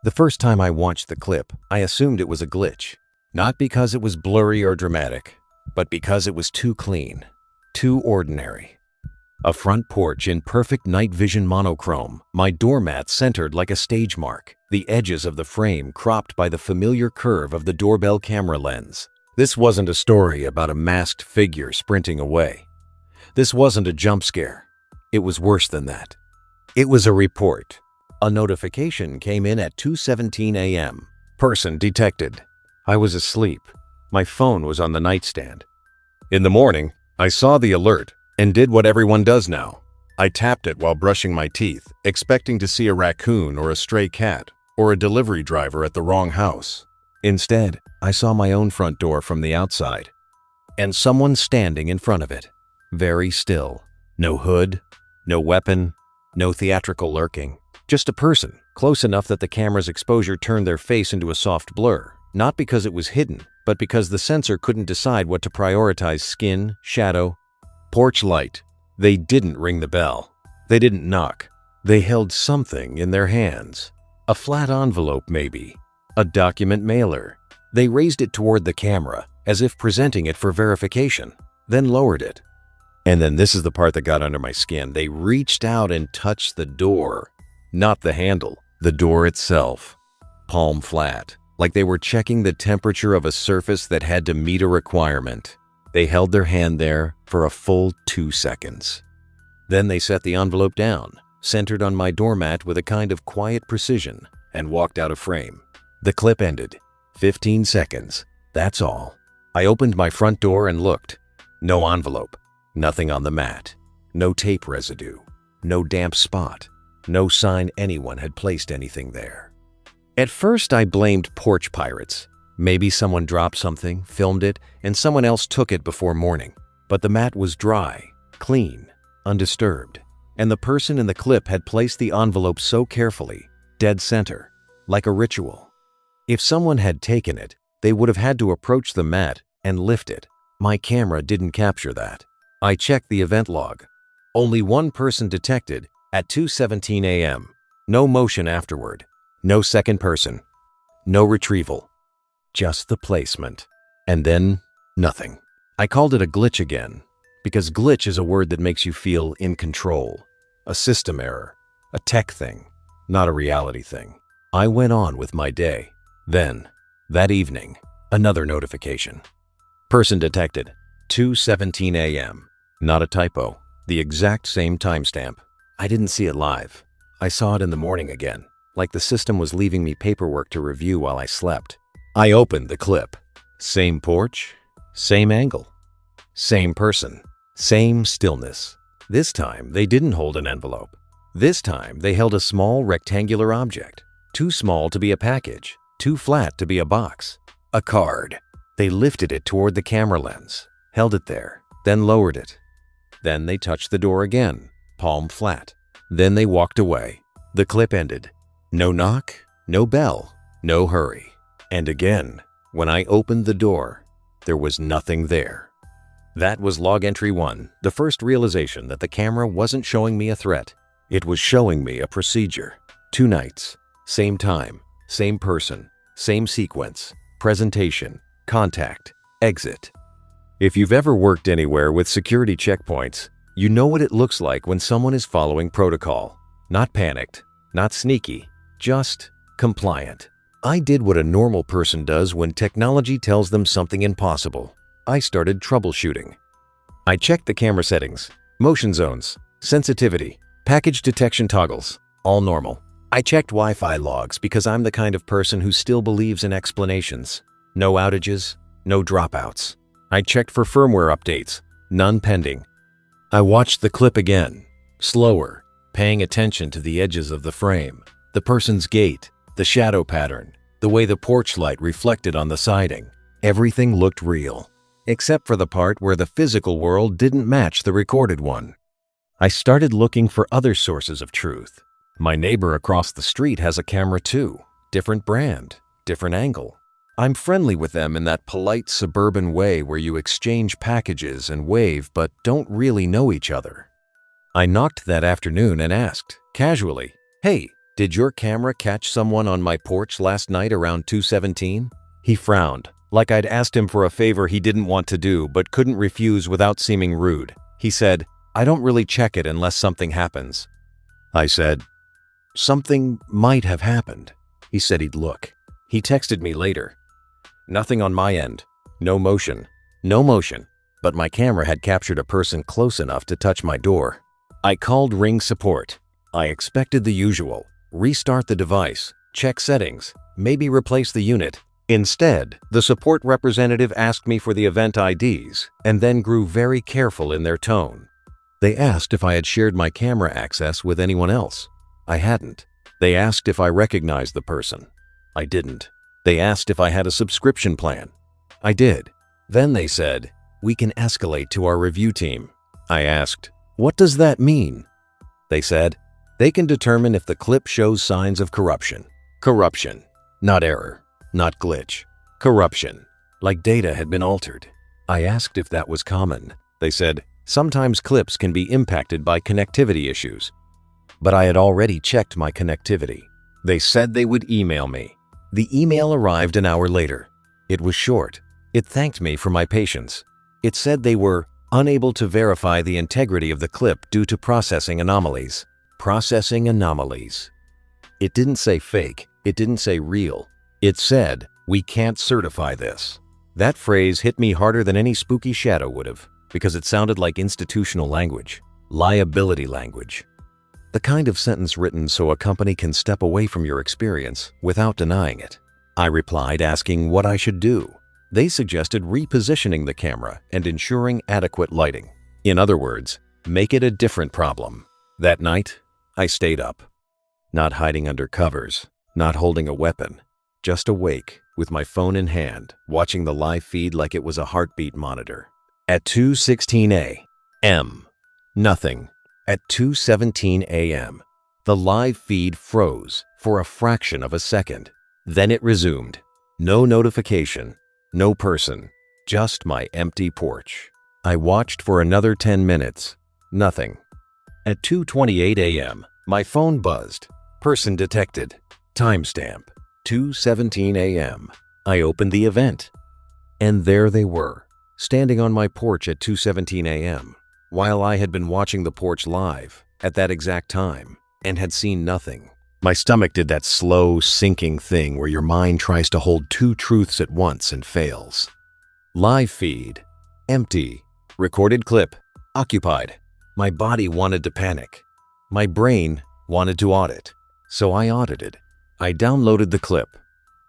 The first time I watched the clip, I assumed it was a glitch. Not because it was blurry or dramatic, but because it was too clean, too ordinary. A front porch in perfect night vision monochrome, my doormat centered like a stage mark, the edges of the frame cropped by the familiar curve of the doorbell camera lens. This wasn't a story about a masked figure sprinting away. This wasn't a jump scare. It was worse than that. It was a report. A notification came in at 2:17 a.m. Person detected. I was asleep. My phone was on the nightstand. In the morning, I saw the alert and did what everyone does now. I tapped it while brushing my teeth, expecting to see a raccoon or a stray cat or a delivery driver at the wrong house. Instead, I saw my own front door from the outside and someone standing in front of it, very still. No hood, no weapon, no theatrical lurking. Just a person, close enough that the camera's exposure turned their face into a soft blur, not because it was hidden, but because the sensor couldn't decide what to prioritize: skin, shadow, porch light. They didn't ring the bell. They didn't knock. They held something in their hands. A flat envelope, maybe. A document mailer. They raised it toward the camera, as if presenting it for verification, then lowered it. And then this is the part that got under my skin. They reached out and touched the door. Not the handle, the door itself. Palm flat, like they were checking the temperature of a surface that had to meet a requirement. They held their hand there for a full 2 seconds. Then they set the envelope down, centered on my doormat with a kind of quiet precision, and walked out of frame. The clip ended. 15 seconds. That's all. I opened my front door and looked. No envelope. Nothing on the mat. No tape residue. No damp spot. No sign anyone had placed anything there. At first, I blamed porch pirates. Maybe someone dropped something, filmed it, and someone else took it before morning. But the mat was dry, clean, undisturbed. And the person in the clip had placed the envelope so carefully, dead center, like a ritual. If someone had taken it, they would have had to approach the mat and lift it. My camera didn't capture that. I checked the event log. Only one person detected at 2:17 a.m. No motion afterward. No second person. No retrieval. Just the placement. And then, nothing. I called it a glitch again, because glitch is a word that makes you feel in control. A system error. A tech thing, not a reality thing. I went on with my day. Then, that evening, another notification. Person detected. 2:17 a.m. Not a typo. The exact same timestamp. I didn't see it live. I saw it in the morning again, like the system was leaving me paperwork to review while I slept. I opened the clip. Same porch, same angle, same person, same stillness. This time, they didn't hold an envelope. This time, they held a small rectangular object. Too small to be a package, too flat to be a box. A card. They lifted it toward the camera lens, held it there, then lowered it. Then they touched the door again, palm flat. Then they walked away. The clip ended. No knock, no bell, no hurry. And again, when I opened the door, there was nothing there. That was log entry 1, the first realization that the camera wasn't showing me a threat. It was showing me a procedure. 2 nights, same time, same person, same sequence, presentation, contact, exit. If you've ever worked anywhere with security checkpoints, you know what it looks like when someone is following protocol. Not panicked, not sneaky, just compliant. I did what a normal person does when technology tells them something impossible. I started troubleshooting. I checked the camera settings, motion zones, sensitivity, package detection toggles, all normal. I checked Wi-Fi logs because I'm the kind of person who still believes in explanations. No outages, no dropouts. I checked for firmware updates, none pending. I watched the clip again, slower, paying attention to the edges of the frame, the person's gait, the shadow pattern, the way the porch light reflected on the siding. Everything looked real, except for the part where the physical world didn't match the recorded one. I started looking for other sources of truth. My neighbor across the street has a camera too, different brand, different angle. I'm friendly with them in that polite suburban way where you exchange packages and wave but don't really know each other. I knocked that afternoon and asked, casually, "Hey, "Did your camera catch someone on my porch last night around 2:17?" He frowned, like I'd asked him for a favor he didn't want to do but couldn't refuse without seeming rude. He said, "I don't really check it unless something happens." I said, "Something might have happened." He said he'd look. He texted me later. "Nothing on my end. No motion. No motion. But my camera had captured a person close enough to touch my door." I called Ring support. I expected the usual. Restart the device, check settings, maybe replace the unit. Instead, the support representative asked me for the event IDs and then grew very careful in their tone. They asked if I had shared my camera access with anyone else. I hadn't. They asked if I recognized the person. I didn't. They asked if I had a subscription plan. I did. Then they said, "We can escalate to our review team." I asked, "What does that mean?" They said, "They can determine if the clip shows signs of corruption." Corruption. Not error. Not glitch. Corruption. Like data had been altered. I asked if that was common. They said, "Sometimes clips can be impacted by connectivity issues." But I had already checked my connectivity. They said they would email me. The email arrived an hour later. It was short. It thanked me for my patience. It said they were unable to verify the integrity of the clip due to processing anomalies. Processing anomalies. It didn't say fake. It didn't say real. It said, "We can't certify this." That phrase hit me harder than any spooky shadow would have, because it sounded like institutional language, liability language. The kind of sentence written so a company can step away from your experience without denying it. I replied asking what I should do. They suggested repositioning the camera and ensuring adequate lighting. In other words, make it a different problem. That night, I stayed up. Not hiding under covers, not holding a weapon, just awake with my phone in hand, watching the live feed like it was a heartbeat monitor. At 2:16 a.m., nothing. At 2:17 a.m., the live feed froze for a fraction of a second. Then it resumed. No notification, no person, just my empty porch. I watched for another 10 minutes. Nothing. At 2:28 a.m., my phone buzzed. Person detected. Timestamp. 2:17 a.m. I opened the event. And there they were, standing on my porch at 2:17 a.m., while I had been watching the porch live at that exact time and had seen nothing. My stomach did that slow, sinking thing where your mind tries to hold two truths at once and fails. Live feed. Empty. Recorded clip. Occupied. My body wanted to panic. My brain wanted to audit. So I audited. I downloaded the clip.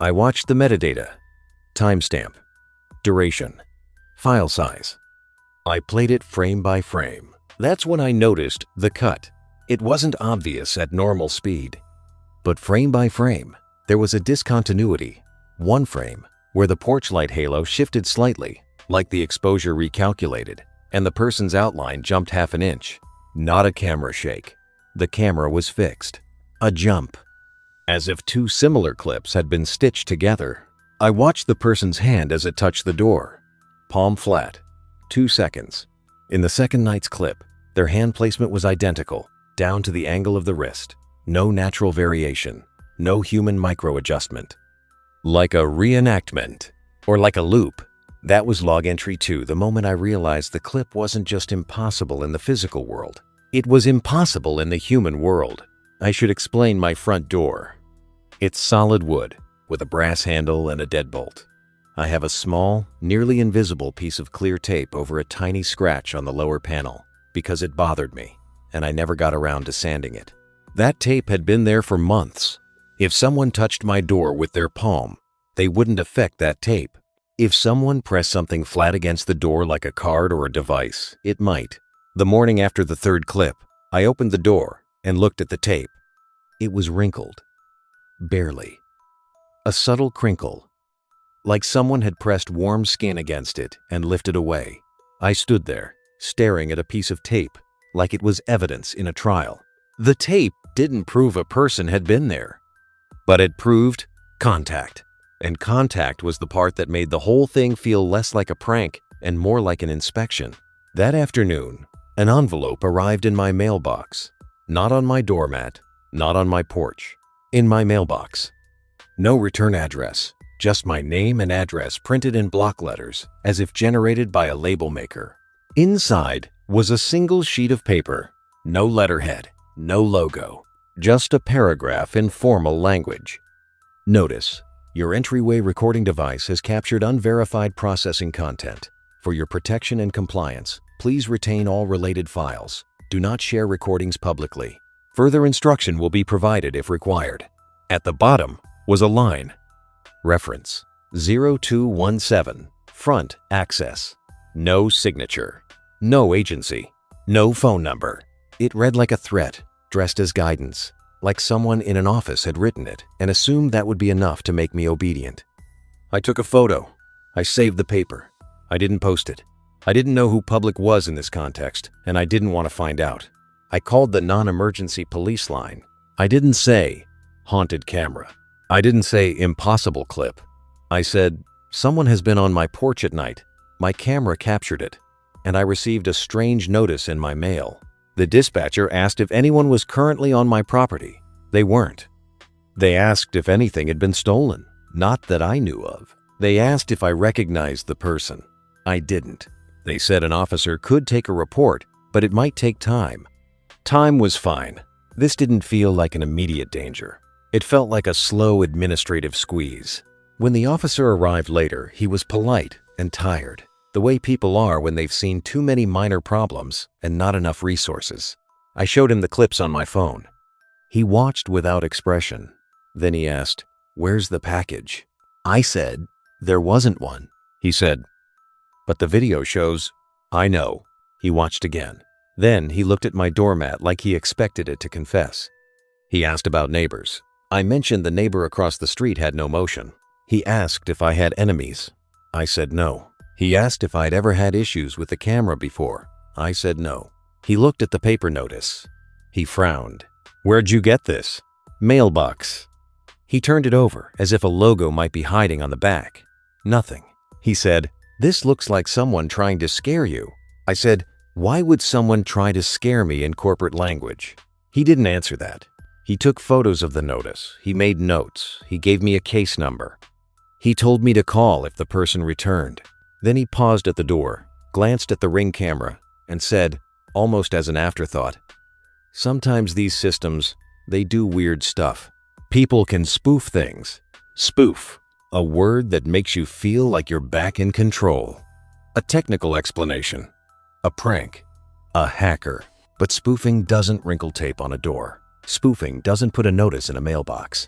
I watched the metadata. Timestamp. Duration. File size. I played it frame by frame. That's when I noticed the cut. It wasn't obvious at normal speed. But frame by frame, there was a discontinuity. One frame, where the porch light halo shifted slightly, like the exposure recalculated, and the person's outline jumped half an inch. Not a camera shake. The camera was fixed. A jump. As if two similar clips had been stitched together. I watched the person's hand as it touched the door. Palm flat. 2 seconds. In the second night's clip, their hand placement was identical, down to the angle of the wrist. No natural variation. No human micro-adjustment. Like a reenactment. Or like a loop. That was log entry 2 the moment I realized the clip wasn't just impossible in the physical world. It was impossible in the human world. I should explain my front door. It's solid wood, with a brass handle and a deadbolt. I have a small, nearly invisible piece of clear tape over a tiny scratch on the lower panel, because it bothered me, and I never got around to sanding it. That tape had been there for months. If someone touched my door with their palm, they wouldn't affect that tape. If someone pressed something flat against the door like a card or a device, it might. The morning after the third clip, I opened the door and looked at the tape. It was wrinkled. Barely. A subtle crinkle. Like someone had pressed warm skin against it and lifted away. I stood there, staring at a piece of tape, like it was evidence in a trial. The tape didn't prove a person had been there, but it proved contact. And contact was the part that made the whole thing feel less like a prank and more like an inspection. That afternoon, an envelope arrived in my mailbox. Not on my doormat, Not on my porch. In my mailbox. No return address. Just my name and address printed in block letters, as if generated by a label maker. Inside was a single sheet of paper. No letterhead. No logo. Just a paragraph in formal language. Notice: your entryway recording device has captured unverified processing content. For your protection and compliance, please retain all related files. Do not share recordings publicly. Further instruction will be provided if required. At the bottom was a line. Reference 0217, front access. No signature. No agency. No phone number. It read like a threat, dressed as guidance, like someone in an office had written it and assumed that would be enough to make me obedient. I took a photo. I saved the paper. I didn't post it. I didn't know who Public was in this context, and I didn't want to find out. I called the non-emergency police line. I didn't say haunted camera. I didn't say impossible clip. I said, someone has been on my porch at night. My camera captured it, and I received a strange notice in my mail. The dispatcher asked if anyone was currently on my property. They weren't. They asked if anything had been stolen. Not that I knew of. They asked if I recognized the person. I didn't. They said an officer could take a report, but it might take time. Time was fine. This didn't feel like an immediate danger. It felt like a slow administrative squeeze. When the officer arrived later, he was polite and tired, the way people are when they've seen too many minor problems and not enough resources. I showed him the clips on my phone. He watched without expression. Then he asked, "Where's the package?" I said, "There wasn't one." He said, "But the video shows." I know. He watched again. Then he looked at my doormat like he expected it to confess. He asked about neighbors. I mentioned the neighbor across the street had no motion. He asked if I had enemies. I said no. He asked if I'd ever had issues with the camera before. I said no. He looked at the paper notice. He frowned. "Where'd you get this?" "Mailbox." He turned it over as if a logo might be hiding on the back. Nothing. He said, "This looks like someone trying to scare you." I said, "Why would someone try to scare me in corporate language?" He didn't answer that. He took photos of the notice. He made notes. He gave me a case number. He told me to call if the person returned. Then he paused at the door, glanced at the Ring camera, and said, almost as an afterthought, "Sometimes these systems, they do weird stuff. People can spoof things." Spoof, a word that makes you feel like you're back in control. A technical explanation. A prank. A hacker. But spoofing doesn't wrinkle tape on a door. Spoofing doesn't put a notice in a mailbox.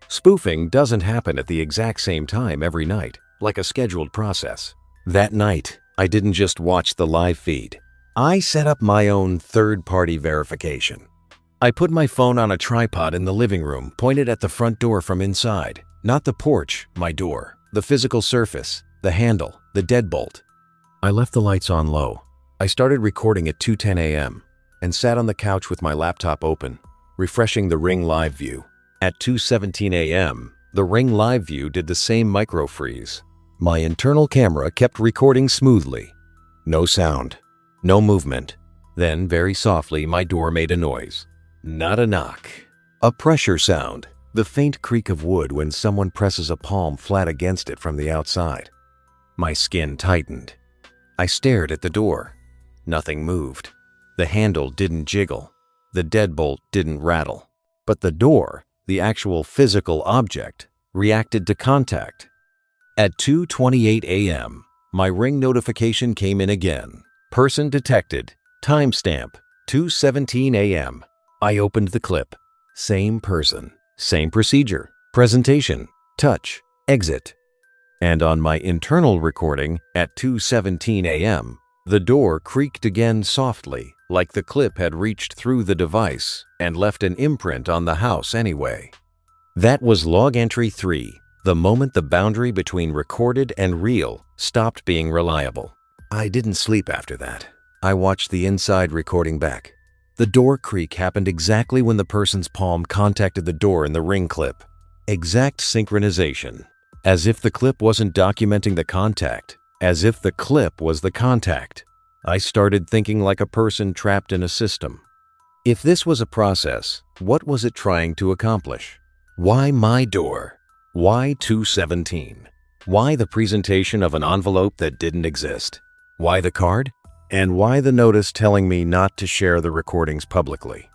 Spoofing doesn't happen at the exact same time every night, like a scheduled process. That night, I didn't just watch the live feed. I set up my own third-party verification. I put my phone on a tripod in the living room, pointed at the front door from inside. Not the porch, my door. The physical surface, the handle, the deadbolt. I left the lights on low. I started recording at 2:10 a.m. and sat on the couch with my laptop open, refreshing the Ring Live View. At 2:17 a.m., the Ring Live View did the same micro-freeze. My internal camera kept recording smoothly. No sound. No movement. Then, very softly, my door made a noise. Not a knock. A pressure sound. The faint creak of wood when someone presses a palm flat against it from the outside. My skin tightened. I stared at the door. Nothing moved. The handle didn't jiggle. The deadbolt didn't rattle. But the door, the actual physical object, reacted to contact. At 2:28 a.m., my Ring notification came in again. Person detected. Timestamp, 2:17 a.m. I opened the clip. Same person. Same procedure. Presentation. Touch. Exit. And on my internal recording at 2:17 a.m., the door creaked again softly, like the clip had reached through the device and left an imprint on the house anyway. That was log entry 3, the moment the boundary between recorded and real stopped being reliable. I didn't sleep after that. I watched the inside recording back. The door creak happened exactly when the person's palm contacted the door in the Ring clip. Exact synchronization. As if the clip wasn't documenting the contact. As if the clip was the contact. I started thinking like a person trapped in a system. If this was a process, what was it trying to accomplish? Why my door? Why 217? Why the presentation of an envelope that didn't exist? Why the card? And why the notice telling me not to share the recordings publicly?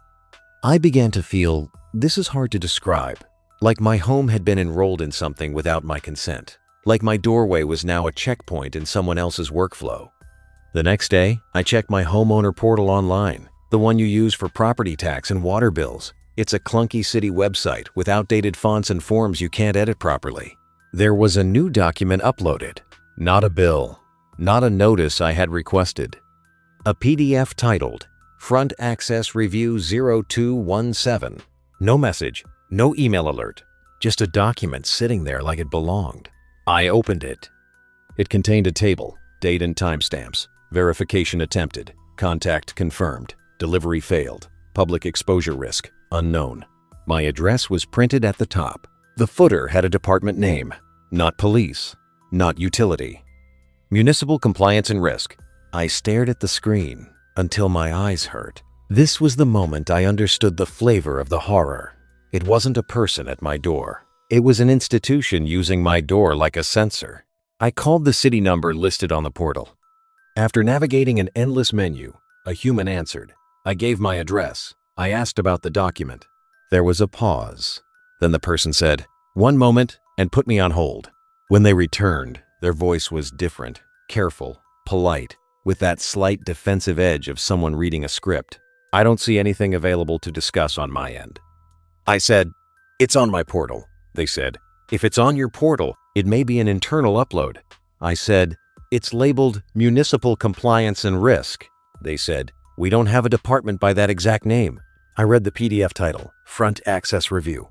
I began to feel, this is hard to describe, like my home had been enrolled in something without my consent, like my doorway was now a checkpoint in someone else's workflow. The next day, I checked my homeowner portal online, the one you use for property tax and water bills. It's a clunky city website with outdated fonts and forms you can't edit properly. There was a new document uploaded, not a bill, not a notice I had requested. A PDF titled, Front Access Review 0217. No message, no email alert, just a document sitting there like it belonged. I opened it. It contained a table, date and timestamps, verification attempted, contact confirmed, delivery failed, public exposure risk, unknown. My address was printed at the top. The footer had a department name, not police, not utility. Municipal compliance and risk. I stared at the screen until my eyes hurt. This was the moment I understood the flavor of the horror. It wasn't a person at my door. It was an institution using my door like a sensor. I called the city number listed on the portal. After navigating an endless menu, a human answered. I gave my address. I asked about the document. There was a pause. Then the person said, "1 moment," and put me on hold. When they returned, their voice was different, careful, polite, with that slight defensive edge of someone reading a script. "I don't see anything available to discuss on my end." I said, "It's on my portal." They said, "If it's on your portal, it may be an internal upload." I said, "It's labeled Municipal Compliance and Risk." They said, "We don't have a department by that exact name." I read the PDF title, Front Access Review.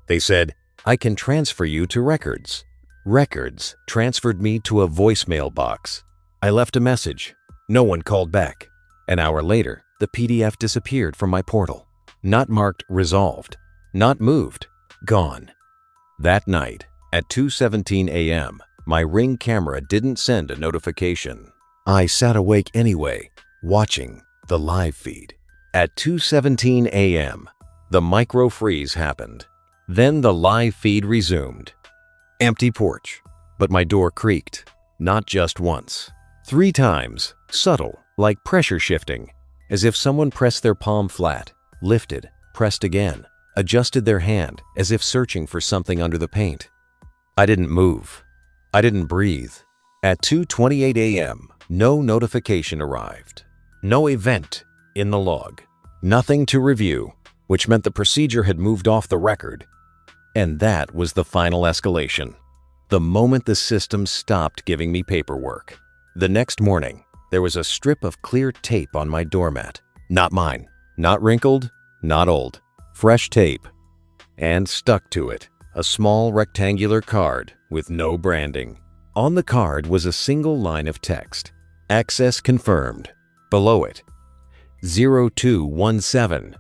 They said, "I can transfer you to Records." Records transferred me to a voicemail box. I left a message. No one called back. An hour later, the PDF disappeared from my portal. Not marked resolved. Not moved. Gone. That night, at 2:17 a.m., my Ring camera didn't send a notification. I sat awake anyway, watching the live feed. At 2:17 a.m., the micro freeze happened. Then the live feed resumed. Empty porch, but my door creaked. Not just once. 3 times, subtle, like pressure shifting, as if someone pressed their palm flat, lifted, pressed again, adjusted their hand as if searching for something under the paint. I didn't move. I didn't breathe. At 2:28 a.m., no notification arrived. No event in the log. Nothing to review, which meant the procedure had moved off the record. And that was the final escalation. The moment the system stopped giving me paperwork. The next morning, there was a strip of clear tape on my doormat. Not mine. Not wrinkled, not old. Fresh tape. And stuck to it, a small rectangular card with no branding. On the card was a single line of text. Access confirmed. Below it, 0217.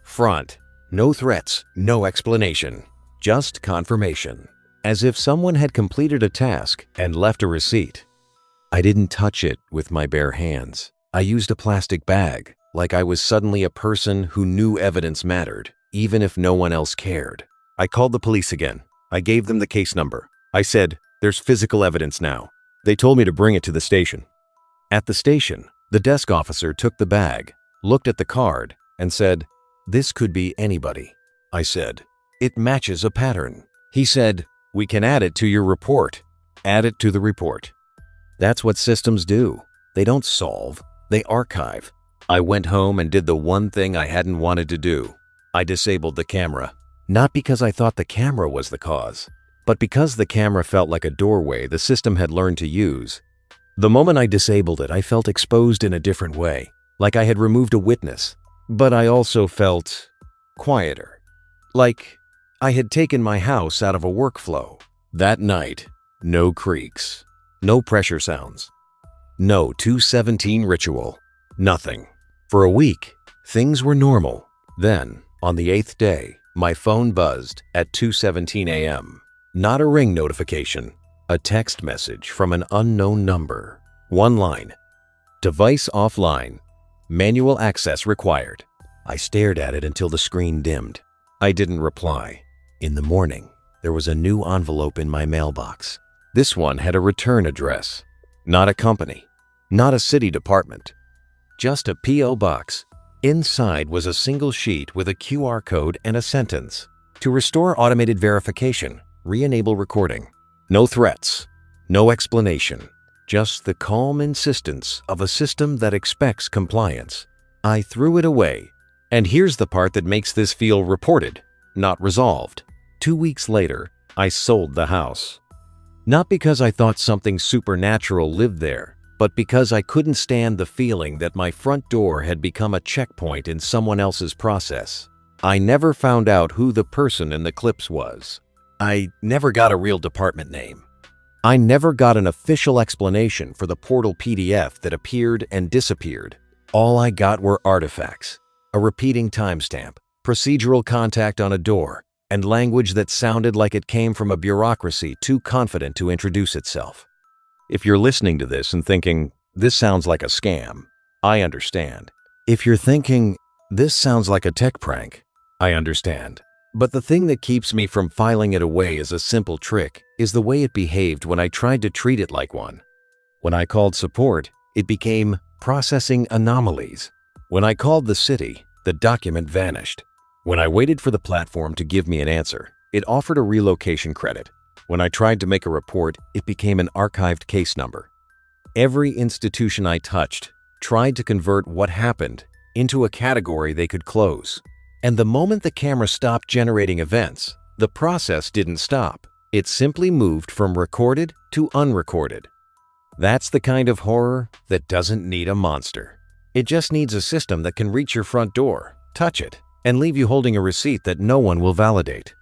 Front. No threats, no explanation. Just confirmation. As if someone had completed a task and left a receipt. I didn't touch it with my bare hands. I used a plastic bag, like I was suddenly a person who knew evidence mattered, even if no one else cared. I called the police again. I gave them the case number. I said, "There's physical evidence now." They told me to bring it to the station. At the station, the desk officer took the bag, looked at the card, and said, "This could be anybody." I said, "It matches a pattern." He said, "We can add it to your report." Add it to the report. That's what systems do. They don't solve, they archive. I went home and did the one thing I hadn't wanted to do. I disabled the camera. Not because I thought the camera was the cause, but because the camera felt like a doorway the system had learned to use. The moment I disabled it, I felt exposed in a different way, like I had removed a witness. But I also felt quieter, like I had taken my house out of a workflow. That night, no creaks, no pressure sounds, no 217 ritual, nothing. For a week, things were normal. Then, on the 8th day, my phone buzzed at 2:17 a.m. Not a Ring notification, a text message from an unknown number. One line, device offline, manual access required. I stared at it until the screen dimmed. I didn't reply. In the morning, there was a new envelope in my mailbox. This one had a return address. Not a company. Not a city department. Just a P.O. box. Inside was a single sheet with a QR code and a sentence. To restore automated verification, re-enable recording. No threats. No explanation. Just the calm insistence of a system that expects compliance. I threw it away. And here's the part that makes this feel reported, not resolved. 2 weeks later, I sold the house. Not because I thought something supernatural lived there, but because I couldn't stand the feeling that my front door had become a checkpoint in someone else's process. I never found out who the person in the clips was. I never got a real department name. I never got an official explanation for the portal PDF that appeared and disappeared. All I got were artifacts, a repeating timestamp, procedural contact on a door, and language that sounded like it came from a bureaucracy too confident to introduce itself. If you're listening to this and thinking, this sounds like a scam, I understand. If you're thinking, this sounds like a tech prank, I understand. But the thing that keeps me from filing it away as a simple trick is the way it behaved when I tried to treat it like one. When I called support, it became processing anomalies. When I called the city, the document vanished. When I waited for the platform to give me an answer, it offered a relocation credit. When I tried to make a report, it became an archived case number. Every institution I touched tried to convert what happened into a category they could close. And the moment the camera stopped generating events, the process didn't stop. It simply moved from recorded to unrecorded. That's the kind of horror that doesn't need a monster. It just needs a system that can reach your front door, touch it, and leave you holding a receipt that no one will validate.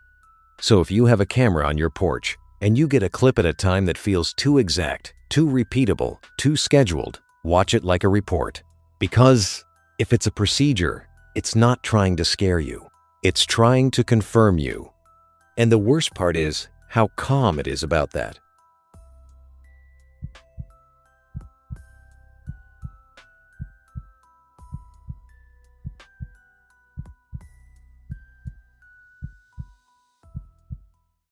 So if you have a camera on your porch and you get a clip at a time that feels too exact, too repeatable, too scheduled, watch it like a report. Because if it's a procedure, it's not trying to scare you. It's trying to confirm you. And the worst part is how calm it is about that.